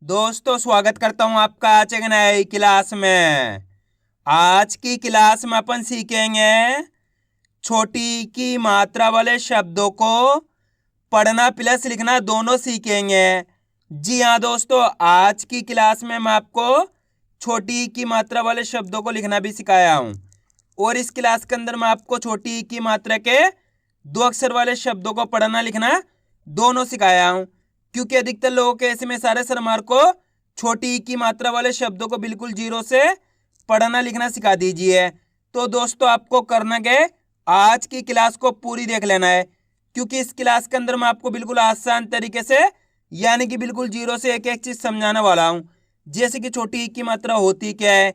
दोस्तों स्वागत करता हूं आपका आज एक नई क्लास में। आज की क्लास में अपन सीखेंगे छोटी की मात्रा वाले शब्दों को पढ़ना प्लस लिखना दोनों सीखेंगे। जी हाँ दोस्तों, आज की क्लास में मैं आपको छोटी की मात्रा वाले शब्दों को लिखना भी सिखाया हूं और इस क्लास के अंदर मैं आपको छोटी की मात्रा के दो अक्षर वाले शब्दों को पढ़ना लिखना दोनों सिखाया हूं, क्योंकि अधिकतर लोगों के ऐसे में सारे सरमार को छोटी की मात्रा वाले शब्दों को बिल्कुल जीरो से पढ़ना लिखना सिखा दीजिए। तो दोस्तों आपको करना क्या है, आज की क्लास को पूरी देख लेना है, क्योंकि इस क्लास के अंदर मैं आपको बिल्कुल आसान तरीके से यानी कि बिल्कुल जीरो से एक एक चीज समझाने वाला हूं। जैसे कि छोटी की मात्रा होती क्या है,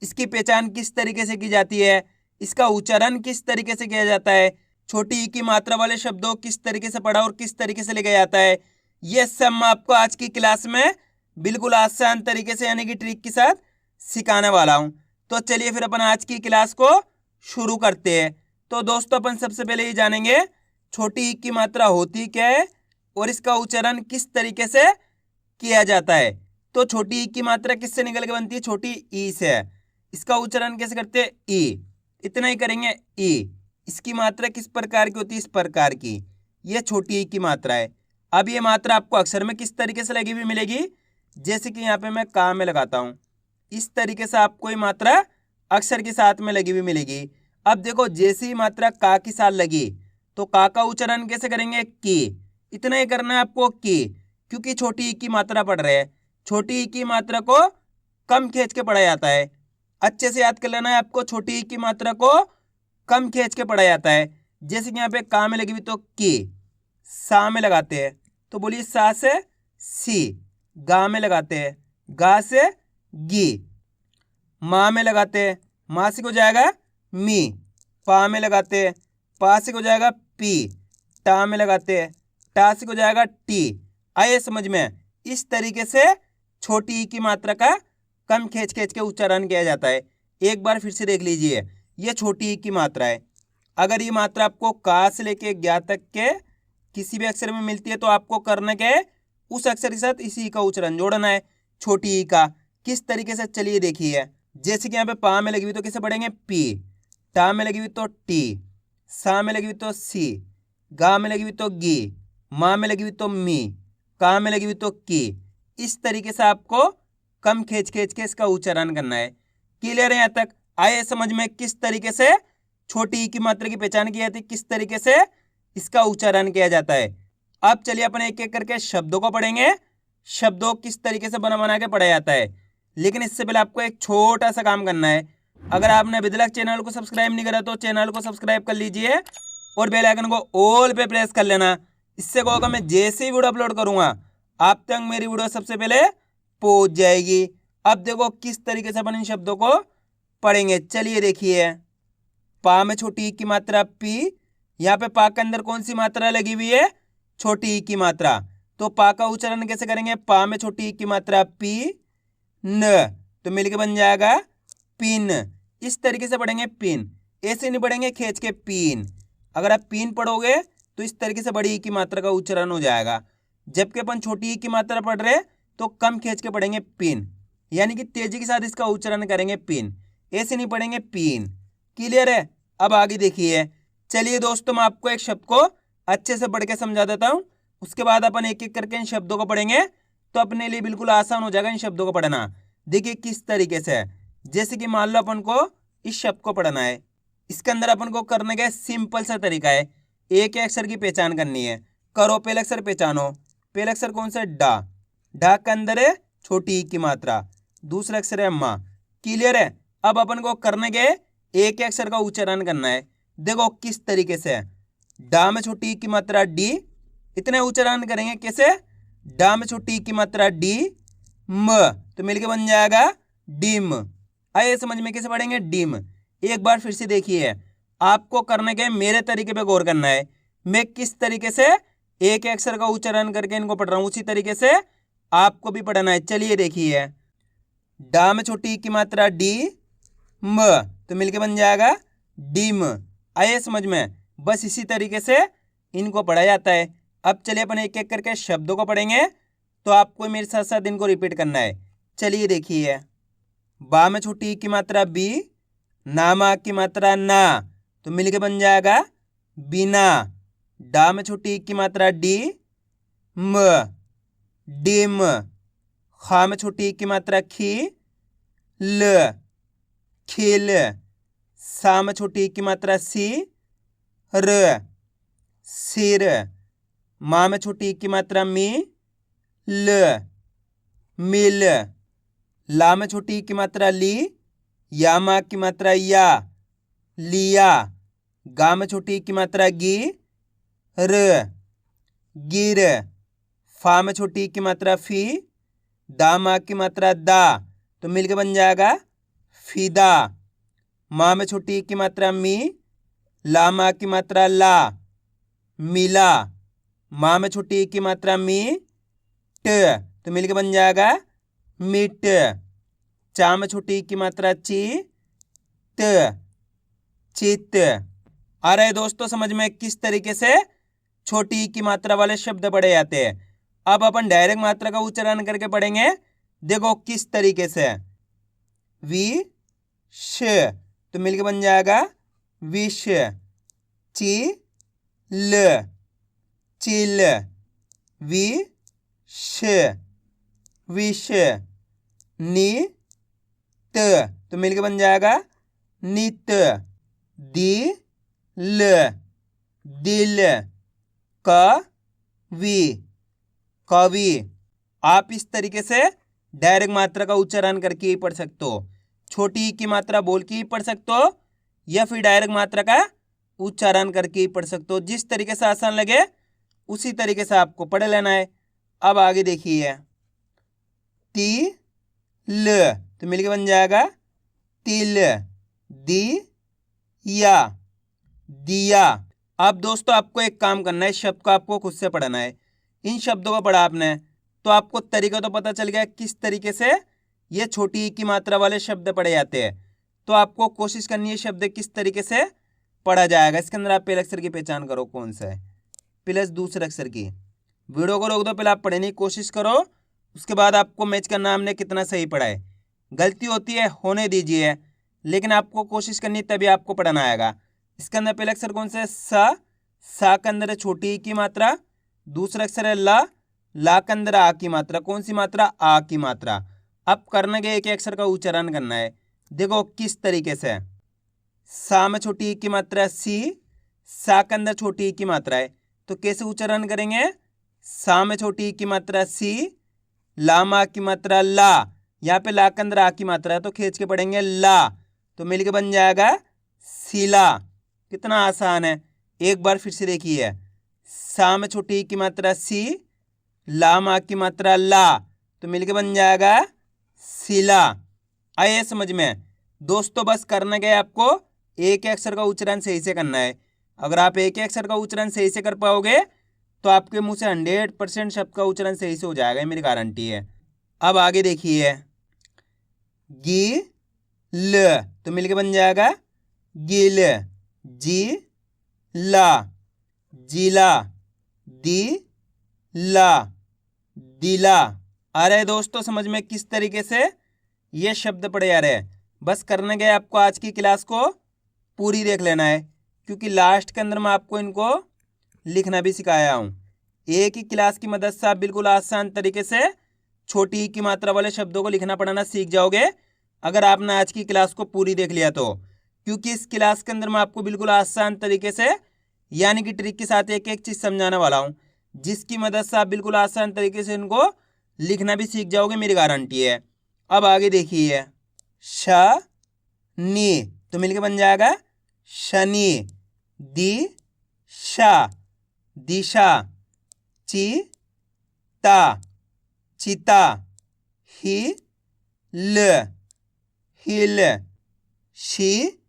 इसकी पहचान किस तरीके से की जाती है, इसका उच्चारण किस तरीके से किया जाता है, छोटी की मात्रा वाले शब्दों किस तरीके से पढ़ा और किस तरीके से लिखा जाता है, ये सब मैं आपको आज की क्लास में बिल्कुल आसान तरीके से यानी कि ट्रिक के साथ सिखाने वाला हूं। तो चलिए फिर अपन आज की क्लास को शुरू करते हैं। तो दोस्तों अपन सबसे पहले ये जानेंगे छोटी ई की मात्रा होती क्या है और इसका उच्चारण किस तरीके से किया जाता है। तो छोटी ई की मात्रा किससे निकल के बनती है, छोटी ई से। इसका उच्चारण कैसे करते हैं, ई, इतना ही करेंगे ई। इसकी मात्रा किस प्रकार की होती है, इस प्रकार की। यह छोटी ई की मात्रा है। अब ये मात्रा आपको अक्षर में किस तरीके से लगी हुई मिलेगी, जैसे कि यहाँ पे मैं का में लगाता हूँ, इस तरीके से आपको ये मात्रा अक्षर के साथ में लगी हुई मिलेगी। अब देखो जैसे ही मात्रा का के साथ लगी तो का उच्चारण कैसे करेंगे, की, इतना ही करना है आपको की, क्योंकि छोटी ई की मात्रा पढ़ रहे हैं। छोटी ई की मात्रा को कम खींच के पढ़ा जाता है। अच्छे से याद कर लेना है आपको, छोटी ई की मात्रा को कम खींच के पढ़ा जाता है। जैसे कि यहाँ पे का में लगी हुई तो की, सा में लगाते हैं तो बोलिए सा से सी, गा में लगाते हैं गा से गी, माँ में लगाते हैं माँ से हो जाएगा मी, पा में लगाते हैं पा से हो जाएगा पी, टा में लगाते हैं टा से हो जाएगा टी। आइए समझ में, इस तरीके से छोटी ई की मात्रा का कम खींच खींच के उच्चारण किया जाता है। एक बार फिर से देख लीजिए, ये छोटी ई की मात्रा है। अगर ये मात्रा आपको का से लेके ज्ञा तक के किसी भी अक्षर में मिलती है तो आपको करना क्या है, उस अक्षर के साथ इसी का उच्चारण जोड़ना है, छोटी ई का। किस तरीके से, चलिए देखिए। जैसे कि यहाँ पे पा में लगी हुई तो कैसे पढ़ेंगे, पी, टा में लगी हुई तो टी, सा में लगी हुई तो सी, गा में लगी हुई तो गी, माँ में लगी हुई तो मी, का में लगी हुई तो की। इस तरीके से आपको कम खींच खींच के इसका उच्चारण करना है। क्लियर है यहाँ तक? आइए समझ में किस तरीके से छोटी ई की मात्रा की पहचान की जाती है, किस तरीके से इसका उच्चारण किया जाता है। अब चलिए अपन एक एक करके शब्दों को पढ़ेंगे, शब्दों किस तरीके से बना बना के पढ़ा जाता है। लेकिन इससे पहले आपको एक छोटा सा काम करना है। अगर आपने अभी तक चैनल को सब्सक्राइब नहीं करा तो चैनल को सब्सक्राइब कर लीजिए और बेल आइकन को ऑल पे प्रेस कर लेना। इससे क्या होगा, मैं जैसे ही वीडियो अपलोड करूंगा आप तक मेरी वीडियो सबसे पहले पहुंच जाएगी। अब देखो किस तरीके से अपन इन शब्दों को पढ़ेंगे, चलिए देखिए। पा में छोटी ई की मात्रा पी, यहाँ पे पा के अंदर कौन सी मात्रा लगी हुई है, छोटी ई की मात्रा। तो पा का उच्चारण कैसे करेंगे, पा में छोटी ई की मात्रा पी न, तो मिलके बन जाएगा पिन। इस तरीके से पढ़ेंगे पिन, ऐसे नहीं पढ़ेंगे खींच के पीन। अगर आप पीन पढ़ोगे तो इस तरीके से बड़ी ई की मात्रा का उच्चारण हो जाएगा। जबकि अपन छोटी ई की मात्रा पढ़ रहे तो कम खींच के पढ़ेंगे पिन, यानी कि तेजी के साथ इसका उच्चारण करेंगे पिन, ऐसे नहीं पढ़ेंगे पीन। क्लियर है? अब आगे देखिए। चलिए दोस्तों मैं आपको एक शब्द को अच्छे से पढ़ के समझा देता हूं, उसके बाद अपन एक एक करके इन शब्दों को पढ़ेंगे तो अपने लिए बिल्कुल आसान हो जाएगा इन शब्दों को पढ़ना। देखिए किस तरीके से, जैसे कि मान लो अपन को इस शब्द को पढ़ना है, इसके अंदर अपन को करने का सिंपल सा तरीका है, एक अक्षर की पहचान करनी है। करो, पहले अक्षर पहचानो। पहले अक्षर कौन सा, डा, डा के अंदर है छोटी ई की मात्रा, दूसरा अक्षर है माँ। क्लियर है? अब अपन को करने के एक अक्षर का उच्चारण करना है। देखो किस तरीके से, डा में छोटी ई की मात्रा डी, इतने उच्चारण करेंगे कैसे, डा में छोटी ई की मात्रा डी, म, तो मिलके बन जाएगा डिम। आइए समझ में कैसे पढ़ेंगे, डिम। एक बार फिर से देखिए, आपको करने के मेरे तरीके पे गौर करना है। मैं किस तरीके से एक अक्षर का उच्चारण करके इनको पढ़ रहा हूं, उसी तरीके से आपको भी पढ़ना है। चलिए देखिए, डा में छोटी ई की मात्रा डी, म, तो मिलके बन जाएगा डिम। आइए समझ में, बस इसी तरीके से इनको पढ़ा जाता है। अब चलिए अपन एक एक करके शब्दों को पढ़ेंगे तो आपको मेरे साथ साथ इनको रिपीट करना है। चलिए देखिए, बा में छोटी ई की मात्रा बी, ना में आ की मात्रा ना, तो मिलके बन जाएगा बिना। डा में छोटी ई की मात्रा डी, म, डिम। खा में छोटी ई की मात्रा खी, ल, खिल। सा में छोटी ई की मात्रा सी, र, सिर। मा में छोटी ई की मात्रा मी, ल, मिल। ला में छोटी ई की मात्रा ली, या मा की मात्रा या, लिया। गा में छोटी ई की मात्रा गी, र, गिर। फा में छोटी ई की मात्रा फी, दा मा की मात्रा दा, तो मिलके बन जाएगा फिदा। मा में छोटी ई की मात्रा मी, ला मा की मात्रा ला, मिला। मा में छोटी ई की मात्रा मी, ट, तो मिलके बन जाएगा मिट। चा में छोटी ई की मात्रा ची, त, चित। आ रहे दोस्तों समझ में किस तरीके से छोटी ई की मात्रा वाले शब्द पढ़े जाते हैं। अब अपन डायरेक्ट मात्रा का उच्चारण करके पढ़ेंगे। देखो किस तरीके से, वि श, तो मिलके बन जाएगा विष। ची ल, चिल। वि श, विष। नि त, तो मिलके बन जाएगा नित। दी ल, दिल। क, वि, कवि। आप इस तरीके से डायरेक्ट मात्रा का उच्चारण करके ही पढ़ सकते हो। छोटी ई की मात्रा बोल के ही पढ़ सकते हो या फिर डायरेक्ट मात्रा का उच्चारण करके ही पढ़ सकते हो। जिस तरीके से आसान लगे उसी तरीके से आपको पढ़ लेना है। अब आगे देखिए, ती ल, तो मिलके बन जाएगा तिल। दी या, दिया। अब दोस्तों आपको एक काम करना है, शब्द को आपको खुद से पढ़ना है। इन शब्दों को पढ़ा आपने तो आपको तरीका तो पता चल गया किस तरीके से ये छोटी ई की मात्रा वाले शब्द पढ़े जाते हैं। तो आपको कोशिश करनी है शब्द किस तरीके से पढ़ा जाएगा। इसके अंदर आप पहले अक्षर की पहचान करो कौन सा है, प्लस दूसरे अक्षर की। वीडियो को रोक दो, पहले आप पढ़ने की कोशिश करो, उसके बाद आपको मैच करना हमने कितना सही पढ़ा है। गलती होती है होने दीजिए, लेकिन आपको कोशिश करनी तभी आपको पढ़ना आएगा। इसके अंदर पहले अक्षर कौन सा है, सा के अंदर है छोटी ई की मात्रा। दूसरा अक्षर है ला, ला के अंदर आ की मात्रा। कौन सी मात्रा, आ की मात्रा। अब करने के एक अक्षर का उच्चारण करना है। देखो किस तरीके से, सा में छोटी ई की मात्रा सी, सा के अंदर छोटी ई की मात्रा है, तो कैसे उच्चारण करेंगे, सा में छोटी ई की मात्रा सी, ला मा की मात्रा ला। यहाँ पे ला के अंदर आ की मात्रा है तो खींच के पढ़ेंगे ला, तो मिलके बन जाएगा सिला। कितना आसान है। एक बार फिर से देखिए, सा में छोटी ई की मात्रा सी, ला मा की मात्रा ला, तो मिलके बन जाएगा सिला। आइए समझ में दोस्तों, बस करना क्या है, आपको एक अक्षर का उच्चारण सही से करना है। अगर आप एक अक्षर का उच्चारण सही से कर पाओगे तो आपके मुंह से 100% शब्द का उच्चारण सही से हो जाएगा, मेरी गारंटी है। अब आगे देखिए, गी ल, तो मिलके बन जाएगा गिल। जी ला, जिला। दी ला, दिला। आ रहे दोस्तों समझ में किस तरीके से ये शब्द पढ़े जा रहे हैं। बस करने गए आपको आज की क्लास को पूरी देख लेना है, क्योंकि लास्ट के अंदर मैं आपको इनको लिखना भी सिखाया हूँ। एक ही क्लास की मदद से आप बिल्कुल आसान तरीके से छोटी ई की मात्रा वाले शब्दों को लिखना पढ़ना सीख जाओगे, अगर आपने आज की क्लास को पूरी देख लिया तो। क्योंकि इस क्लास के अंदर मैं आपको बिल्कुल आसान तरीके से यानी कि ट्रिक के साथ एक एक चीज़ समझाने वाला हूँ, जिसकी मदद से आप बिल्कुल आसान तरीके से इनको लिखना भी सीख जाओगे, मेरी गारंटी है। अब आगे देखिए, श नी, तो मिलके बन जाएगा शनि। दी शा, दिशा। ची ता, चिता। ही ल, हिल। शी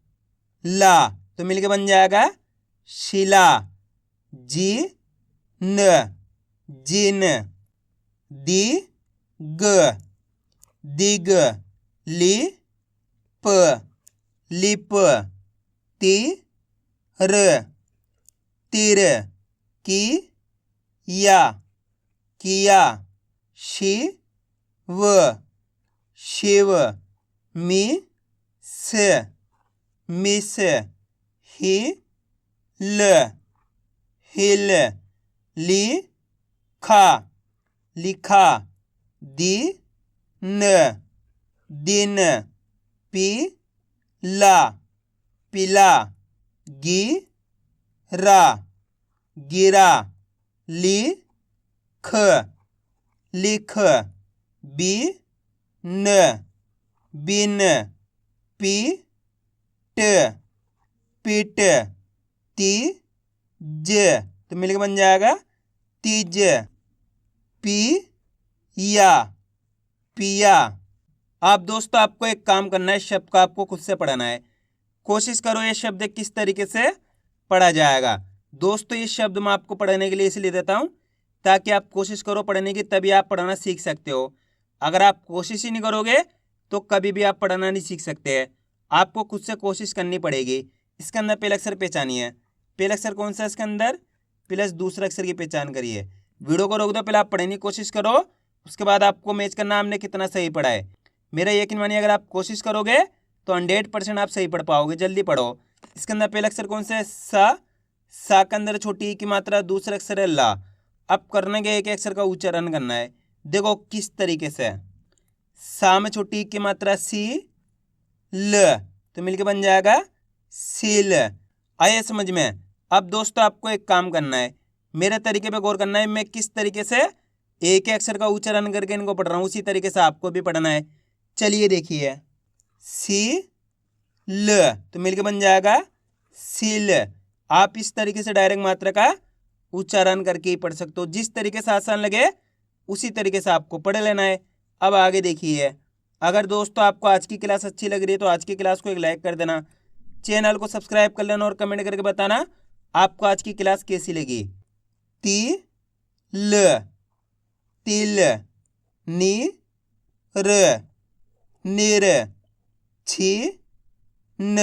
ला, तो मिलके बन जाएगा शिला। जी न, जिन। दी ग, दिग। ली प, लिप। ती र, तिर। की या, किया। शिव शिव, मिस मिस, हिल हिल, लिखा लिखा, दिन दिन, पीला पीला, गिरा गिरा, लिख लिख, बिन बिन, पीट पीट, तीज तो मिलकर बन जाएगा तीज, पिया पिया। आप दोस्तों आपको एक काम करना है, शब्द को आपको खुद से पढ़ना है। कोशिश करो ये शब्द किस तरीके से पढ़ा जाएगा। दोस्तों इस शब्द में आपको पढ़ने के लिए इसलिए देता हूँ ताकि आप कोशिश करो पढ़ने की, तभी आप पढ़ना सीख सकते हो। अगर आप कोशिश ही नहीं करोगे तो कभी भी आप पढ़ना नहीं सीख सकते हैं। आपको खुद से कोशिश करनी पड़ेगी। इसके अंदर पहला अक्षर पहचानिए। पहला अक्षर कौन सा है इसके अंदर, प्लस दूसरा अक्षर की पहचान करिए। वीडियो को रोक दो, पहले आप पढ़ने की कोशिश करो, उसके बाद आपको मैच करना हमने कितना सही पढ़ा है। मेरा यकीन मानिए अगर आप कोशिश करोगे तो 100% आप सही पढ़ पाओगे। जल्दी पढ़ो। इसके अंदर पहला अक्षर कौन सा है, सा के अंदर छोटी ई की मात्रा, दूसरा अक्षर है ला। अब करने के एक अक्षर का उच्चारण करना है। देखो किस तरीके से, सा में छोटी ई की मात्रा सी, ल तो मिलके बन जाएगा सील। आया समझ में। अब दोस्तों आपको एक काम करना है, मेरे तरीके पे गौर करना है। मैं किस तरीके से एक अक्षर का उच्चारण करके इनको पढ़ रहा हूँ, उसी तरीके से आपको भी पढ़ना है। चलिए देखिए, सी ल तो मिलके बन जाएगा सील। आप इस तरीके से डायरेक्ट मात्रा का उच्चारण करके ही पढ़ सकते हो। जिस तरीके से आसान लगे उसी तरीके से आपको पढ़ लेना है। अब आगे देखिए, अगर दोस्तों आपको आज की क्लास अच्छी लग रही है तो आज की क्लास को एक लाइक कर देना, चैनल को सब्सक्राइब कर लेना और कमेंट करके बताना आपको आज की क्लास कैसी लगी। तिल तिल, नीर निर, छिन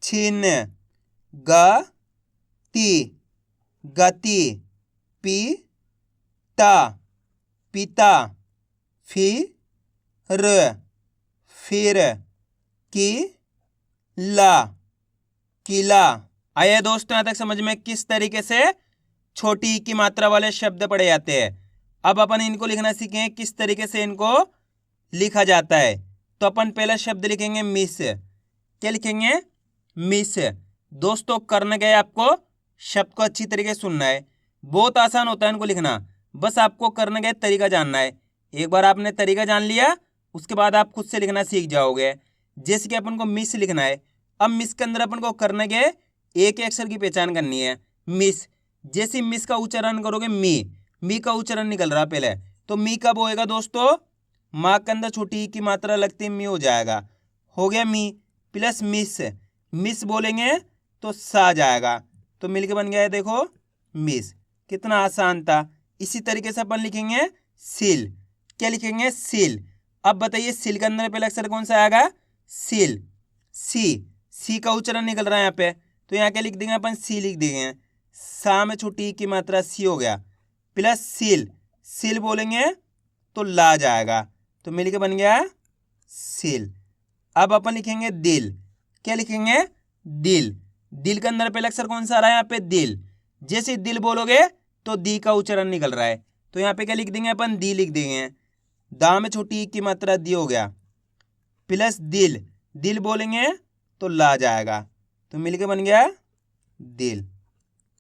छिन, गति गति, पिता पिता, फिर किला किला। आइए दोस्तों यहाँ तक समझ में किस तरीके से छोटी की मात्रा वाले शब्द पढ़े जाते हैं। अब अपन इनको लिखना सीखें किस तरीके से इनको लिखा जाता है। तो अपन पहला शब्द लिखेंगे मिस। क्या लिखेंगे, मिस। दोस्तों करने गए आपको शब्द को अच्छी तरीके से सुनना है। बहुत आसान होता है इनको लिखना, बस आपको करने गए तरीका जानना है। एक बार आपने तरीका जान लिया उसके बाद आप खुद से लिखना सीख जाओगे। जैसे कि अपन को मिस लिखना है। अब मिस के अंदर अपन को करने गए एक अक्षर की पहचान करनी है, मिस। जैसे मिस का उच्चारण करोगे मी का उच्चारण निकल रहा पहले, तो मी कब होएगा दोस्तों, माँ के अंदर छोटी की मात्रा लगती मी हो जाएगा। हो गया मी प्लस मिस बोलेंगे तो सा जाएगा, तो मिलके बन गया है देखो मिस। कितना आसान था। इसी तरीके से अपन लिखेंगे सील। क्या लिखेंगे, सील। अब बताइए सील के अंदर पहला अक्षर कौन सा आएगा, सील। सी का उच्चारण निकल रहा है यहाँ पे, तो यहाँ क्या लिख देंगे अपन, सी लिख देंगे। सा में छोटी की मात्रा सी हो गया, प्लस सील बोलेंगे तो ला जाएगा, तो मिलके बन गया सील। अब अपन लिखेंगे दिल। क्या लिखेंगे, दिल। दिल के अंदर पहला अक्षर कौन सा आ रहा है यहाँ पे, दिल। जैसे दिल बोलोगे तो दी का उच्चारण निकल रहा है, तो यहाँ पे क्या लिख देंगे अपन, दी लिख देंगे। दा में छोटी की मात्रा दी हो गया, प्लस दिल बोलेंगे तो ला जाएगा, तो मिलके बन गया दिल।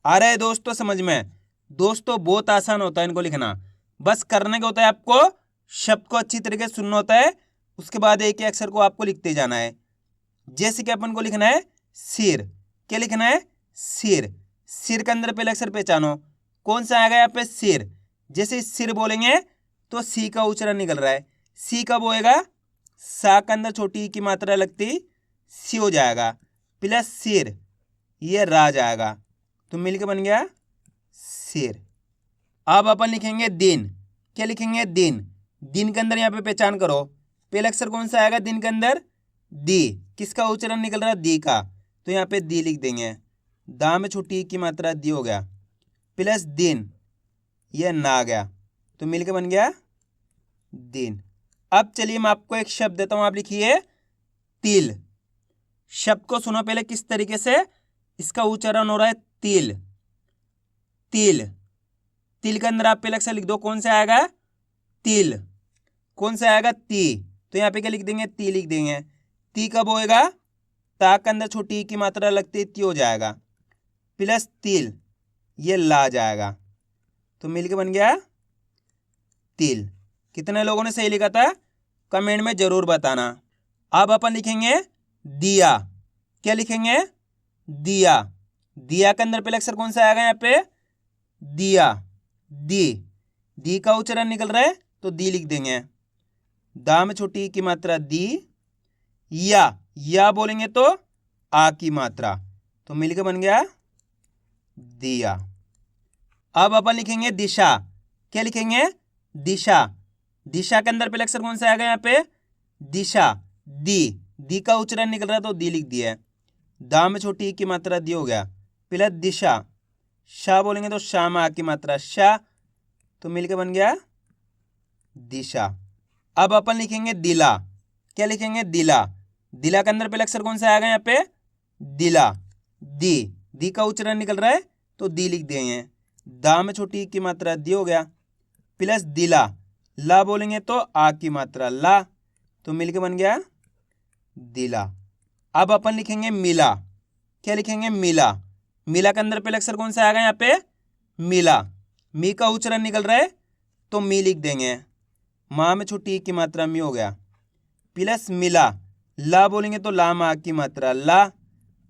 आ रहा है दोस्तों समझ में। दोस्तों बहुत आसान होता है इनको लिखना, बस करने का होता है आपको शब्द को अच्छी तरीके से सुनना होता है, उसके बाद एक ही अक्षर को आपको लिखते जाना है। जैसे कि अपन को लिखना है सिर। क्या लिखना है, सिर। सिर के अंदर पहले अक्षर पहचानो कौन सा आएगा यहाँ पे, सिर। जैसे सिर बोलेंगे तो सी का उच्चारण निकल रहा है। सी कब होएगा, सा के अंदर छोटी की मात्रा लगती सी हो जाएगा, प्लस सिर ये रा जाएगा, तो मिलके बन गया सिर। अब अपन लिखेंगे दिन। क्या लिखेंगे, दिन। दिन के अंदर यहाँ पे पहचान करो पहला अक्षर कौन सा आएगा दिन के अंदर, दी। किसका उच्चारण निकल रहा है, दी का, तो यहाँ पे दी लिख देंगे। दा में छोटी की मात्रा दी हो गया, प्लस दिन ये ना आ गया, तो मिलके बन गया दिन। अब चलिए मैं आपको एक शब्द देता हूं, आप लिखिए तिल। शब्द को सुनो पहले किस तरीके से इसका उच्चारण हो रहा है, तिल। तिल, तिल के अंदर आप पहले अक्षर लिख दो, कौन सा आएगा, तिल। कौन सा आएगा, ती। तो यहाँ पे क्या लिख देंगे, ती लिख देंगे। ती कब होएगा, ता के अंदर छोटी ई की मात्रा लगती है, ती हो जाएगा, प्लस तिल, ये ला जाएगा, तो मिलके बन गया तिल। कितने लोगों ने सही लिखा था कमेंट में जरूर बताना। अब अपन लिखेंगे दिया। क्या लिखेंगे, दिया। दिया के अंदर पहले अक्षर कौन सा आएगा यहाँ पे, दिया। दी का उच्चारण निकल रहा है तो दी लिख देंगे। दा में छोटी की मात्रा दी। या बोलेंगे तो आ की मात्रा, तो मिलके बन गया दिया। अब अपन लिखेंगे दिशा। क्या लिखेंगे, दिशा। दिशा के अंदर पहले अक्षर कौन सा आएगा यहाँ पे, दिशा। दी का उच्चारण निकल रहा है तो दी लिख दिया है। दा में छोटी ई की मात्रा दी हो गया, प्लस दिशा। शाह बोलेंगे तो शाह में आ की मात्रा शाह, तो मिलके बन गया दिशा। अब अपन लिखेंगे दिला। क्या लिखेंगे, दिला। दिला के अंदर पहले अक्षर कौन सा आएगा यहाँ पे, दिला। दी का उच्चारण निकल रहा है तो दी लिख देंगे। दा में छोटी की मात्रा दी हो गया, प्लस दिला। ला बोलेंगे तो आ की मात्रा ला, तो मिलके बन गया दिला। अब अपन लिखेंगे मिला। क्या लिखेंगे, मिला। मिला के अंदर पहले अक्षर कौन सा आएगा यहाँ पे, मिला। मी का उच्चारण निकल रहा है तो मी लिख देंगे। माँ में छोटी की मात्रा मी हो गया, प्लस मिला। ला बोलेंगे तो ला माँ की मात्रा ला,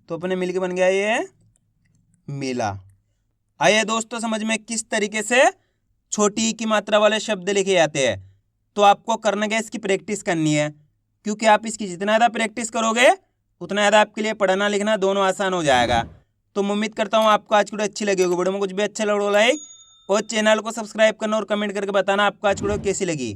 तो अपने मिलके बन गया ये मिला। आइए दोस्तों समझ में किस तरीके से छोटी ई की मात्रा वाले शब्द लिखे जाते हैं। तो आपको करना क्या, इसकी प्रैक्टिस करनी है, क्योंकि आप इसकी जितना ज़्यादा प्रैक्टिस करोगे उतना ज़्यादा आपके लिए पढ़ना लिखना दोनों आसान हो जाएगा। तो मैं उम्मीद करता हूँ आपको आज की वीडियो अच्छी लगी होगी। वीडियो में कुछ भी अच्छा लगा लाइक और चैनल को सब्सक्राइब करना और कमेंट करके बताना आपको आज की वीडियो कैसी लगी।